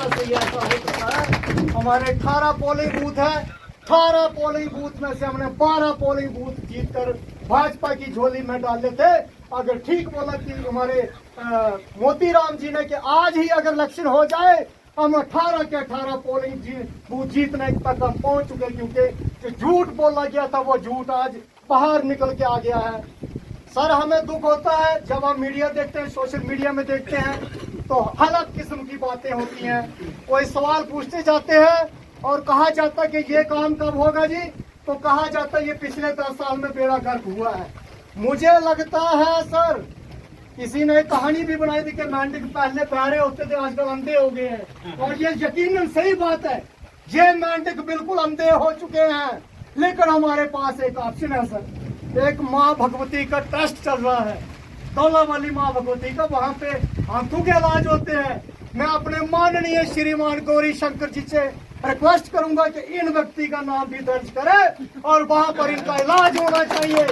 हमेशा से ये ऐसा होता है। हमारे 18 पोलिंग बूथ है, 18 पोलिंग बूथ में से हमने 12 पोलिंग बूथ जीतकर भाजपा की झोली में डाले थे। अगर ठीक बोला कि हमारे मोतीराम जी ने कि आज ही अगर इलेक्शन हो जाए हम 18 के 18 पोलिंग बूथ जीतने तक हम पहुंच चुके, क्योंकि जो झूठ बोला गया था वो झूठ आज बाहर निकल के आ गया है। सर हमें दुख होता है जब हम मीडिया देखते हैं, सोशल मीडिया में देखते हैं तो अलग किस्म की बातें होती हैं। कोई सवाल पूछते जाते हैं और कहा जाता है कि ये काम कब होगा जी, तो कहा जाता है ये पिछले 10 साल में बेड़ा गर्क हुआ है। मुझे लगता है सर किसी ने कहानी भी बनाई थी कि मेंढक पहले प्यारे होते थे आजकल अंधे हो गए हैं, और ये यकीनन सही बात है। ये मेंढक बिल्कुल अंधे हो चुके हैं, लेकिन हमारे पास एक ऑप्शन है सर। एक माँ भगवती का ट्रस्ट चल रहा है, दौला वाली माँ भगवती का, वहाँ पे आंखों के इलाज होते हैं। मैं अपने माननीय श्रीमान गौरी शंकर जी से रिक्वेस्ट करूंगा कि इन व्यक्ति का नाम भी दर्ज करे और वहाँ पर इनका इलाज होना चाहिए।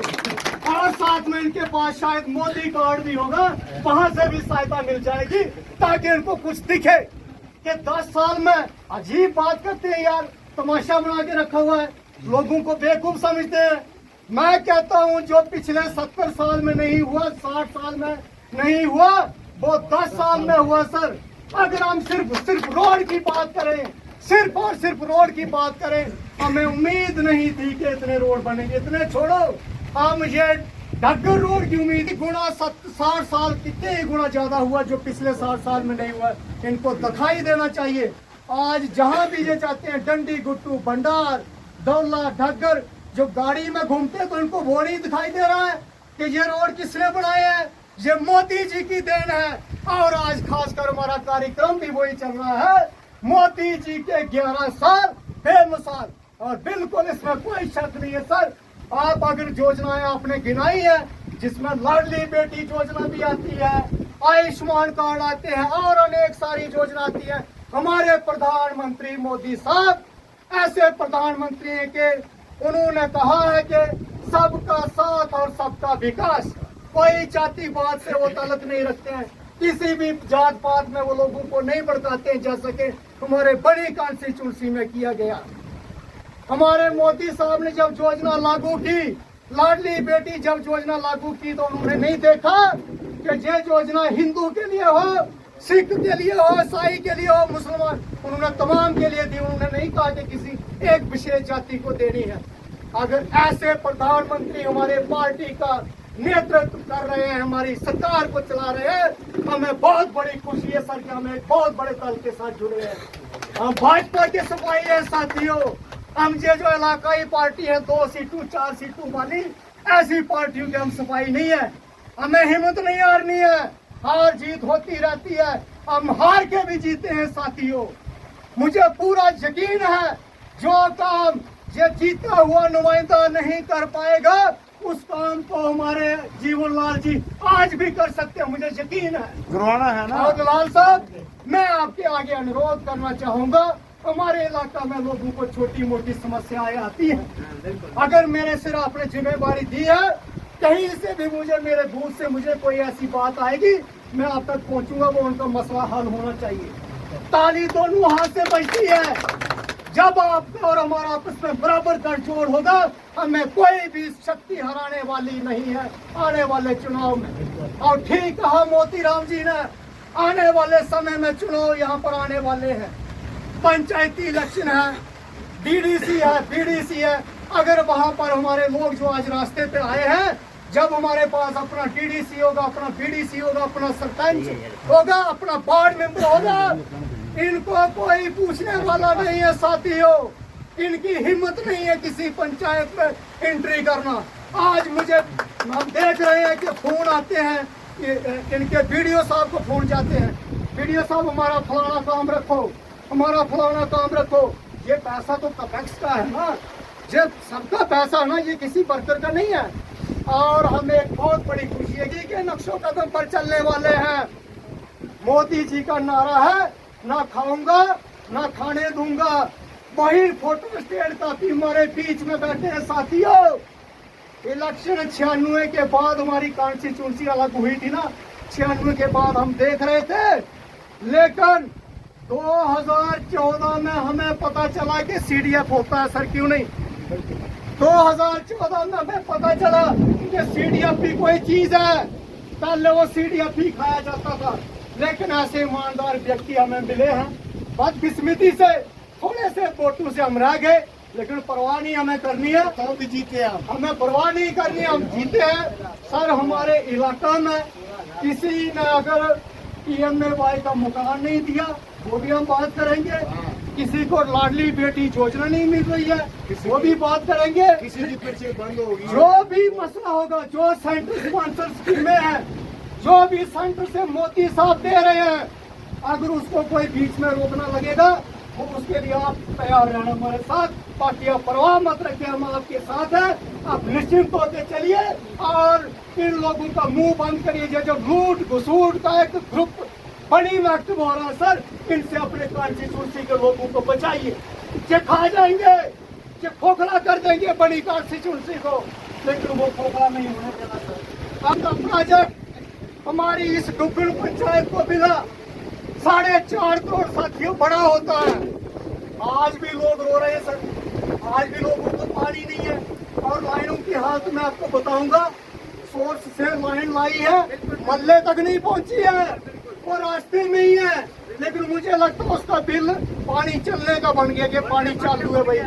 और साथ में इनके पास शायद मोदी कार्ड भी होगा, वहाँ से भी सहायता मिल जाएगी ताकि इनको कुछ दिखे कि 10 साल में अजीब बात करते हैं यार, तमाशा बना के रखा हुआ है, लोगों को बेवकूफ समझते हैं। मैं कहता हूँ जो पिछले 70 साल में नहीं हुआ, 60 साल में नहीं हुआ, वो 10 साल में हुआ सर। अगर हम सिर्फ रोड की बात करें, सिर्फ और सिर्फ रोड की बात करें, हमें उम्मीद नहीं थी कि इतने रोड बनेंगे। इतने छोड़ो, हम ये ढग्गर रोड की उम्मीद गुना 60 साल कितने ही गुना ज्यादा हुआ जो पिछले 60 साल में नहीं हुआ। इनको दिखाई देना चाहिए। आज जहाँ भी ये जाते हैं, डंडी गुट्टू भंडार दौला ढग्गर, जो गाड़ी में घूमते हैं तो इनको वो नहीं दिखाई दे रहा है कि ये रोड किसने बनाए हैं, ये मोदी जी की देन है। और आज खासकर हमारा कार्यक्रम भी वही चल रहा है, मोदी जी के 11 साल बेमिसाल, और बिल्कुल इसमें कोई शक नहीं है सर। आप अगर योजनाएं आपने गिनाई है, जिसमें लाडली बेटी योजना भी आती है, आयुष्मान कार्ड आते हैं और अनेक सारी योजना आती है। हमारे प्रधानमंत्री मोदी साहब ऐसे प्रधानमंत्री हैं कि उन्होंने कहा है कि सबका साथ और सबका विकास। कोई जातिवाद से वो ताल्लुक नहीं रखते हैं, किसी भी जात पात में वो लोगों को नहीं भड़काते हैं, जैसा कि हमारे बड़ी कॉन्स्टिट्यूंसी में किया गया। हमारे मोदी साहब ने जब योजना लागू की, लाडली बेटी जब योजना लागू की, तो उन्होंने नहीं देखा कि ये योजना हिंदू के लिए हो, सिख के लिए हो, ईसाई के लिए हो, मुसलमान, उन्होंने तमाम के लिए दी। उन्होंने नहीं कहा कि किसी एक विशेष जाति को देनी है। अगर ऐसे प्रधानमंत्री हमारे पार्टी का नेतृत्व कर रहे हैं, हमारी सरकार को चला रहे हैं, हमें बहुत बड़ी खुशी है सर कि हम एक बहुत बड़े दल के साथ जुड़े हैं। हम भाजपा के सिपाही है साथियों। हम ये जो इलाकाई पार्टी है 2 सीटों 4 सीटों वाली, ऐसी पार्टियों के हम सिपाही नहीं है। हमें हिम्मत नहीं हारनी है, हार जीत होती रहती है, हम हार के भी जीते हैं साथियों। मुझे पूरा यकीन है जो काम ये जीता हुआ नुमाइंदा नहीं कर पाएगा, उस काम को हमारे जीवन लाल जी आज भी कर सकते हैं, मुझे यकीन है। करवाना है ना। और लाल साहब, मैं आपके आगे अनुरोध करना चाहूंगा, हमारे इलाका में लोगों को छोटी मोटी समस्याएं आती हैं। अगर मेरे सिर आपने जिम्मेवारी दी है, कहीं से भी मुझे मेरे बूथ से मुझे कोई ऐसी बात आएगी, मैं आप तक पहुंचूंगा, वो उनका मसला हल होना चाहिए। ताली दोनों हाथ से बजती है। जब आपका और हमारा आपस में बराबर गठजोड़ होगा, हमें कोई भी शक्ति हराने वाली नहीं है आने वाले चुनाव में। और ठीक कहा मोतीराम जी ने, आने वाले समय में चुनाव यहाँ पर आने वाले हैं, पंचायती इलेक्शन है, डीडीसी है, बीडीसी है। अगर वहाँ पर हमारे लोग जो आज रास्ते पे आए हैं, जब हमारे पास अपना टीडीसी होगा, अपना बीडीसी होगा, अपना सरपंच होगा, अपना वार्ड मेंबर होगा, इनको कोई पूछने वाला नहीं है साथियों। इनकी हिम्मत नहीं है किसी पंचायत में एंट्री करना। आज मुझे हम देख रहे हैं कि फोन आते हैं, इनके वीडियो साहब को फोन जाते हैं, वीडियो साहब हमारा फलाना काम रखो, हमारा फलाना काम रखो। ये पैसा तो कपेक्स का है ना, ये सबका पैसा ना, ये किसी वर्कर का नहीं है। और हमें एक बहुत बड़ी खुशी है कि नक्शो कदम पर चलने वाले हैं। मोदी जी का नारा है, ना खाऊंगा ना खाने दूंगा। वही फोटो स्टेट काफी हमारे बीच में बैठे हैं साथियों। इलेक्शन 96 के बाद हमारी कॉन्स्टिट्यूंसी अलग हुई थी ना, 96 के बाद हम देख रहे थे, लेकिन 2014 में हमें पता चला कि CDF होता है सर, क्यों नहीं? 2014 में हमें पता चला कि CDF भी कोई चीज है। पहले वो CDF ही खाया जाता था, लेकिन ऐसे ईमानदार व्यक्ति हमें मिले हैं। बदकिस्मती से थोड़े से वोटों से हम रह गए, लेकिन परवाह नहीं हमें करनी है, तो भी जीते हम। हमें परवाह नहीं करनी है, हम जीते हैं। सर हमारे इलाका में किसी ने अगर PMAY का मकान नहीं दिया, वो भी हम बात करेंगे। किसी को लाडली बेटी योजना नहीं मिल रही है, वो भी बात करेंगे। किसी की पर्ची बंद होगी, जो भी मसला होगा, जो सेंटर स्पॉन्सर स्कीमें हैं, जो भी सेंटर से मोदी साहब दे रहे हैं, अगर उसको कोई बीच में रोकना लगेगा तो उसके लिए आप तैयार रहना हमारे साथ। बाकी आप परवाह मत रखिए, हम आपके साथ हैं। आप निश्चिंत होकर चलिए और इन लोगों का मुंह बंद करिए। जो लूट घुसूट का एक ग्रुप बड़ी में एक्टिव हो रहा है सर, इनसे अपने कॉन्स्टिट्यूंसी के लोगों को बचाइए। ये खा जाएंगे, ये खोखला कर देंगे बड़ी कॉन्स्टिट्यूंसी को, लेकिन वो खोखला नहीं होने देना सर। आपका प्रोजेक्ट हमारी इस डुगन पंचायत को मिला 4.5 करोड़ साथियों बड़ा होता है। आज भी लोग रो रहे हैं सर, आज भी लोगों को पानी नहीं है। और लाइनों की हालत मैं आपको बताऊंगा, सोर्स से लाइन लाई है, मल्ले तक नहीं पहुंची है, वो रास्ते में ही है। लेकिन मुझे लगता है उसका बिल पानी चलने का बन गया कि पानी चालू है भाई,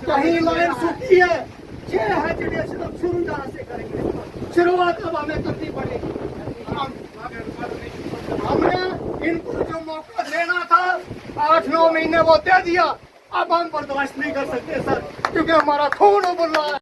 कहीं लाइन सूखी है। ये है जनरेशन, अब शुरू जहाँ से करेंगे, शुरुआत अब हमें करनी पड़ेगी। हमने इनको जो मौका देना था 8-9 महीने वो दे दिया, अब हम बर्दाश्त नहीं कर सकते सर, क्योंकि हमारा खून उबल रहा है।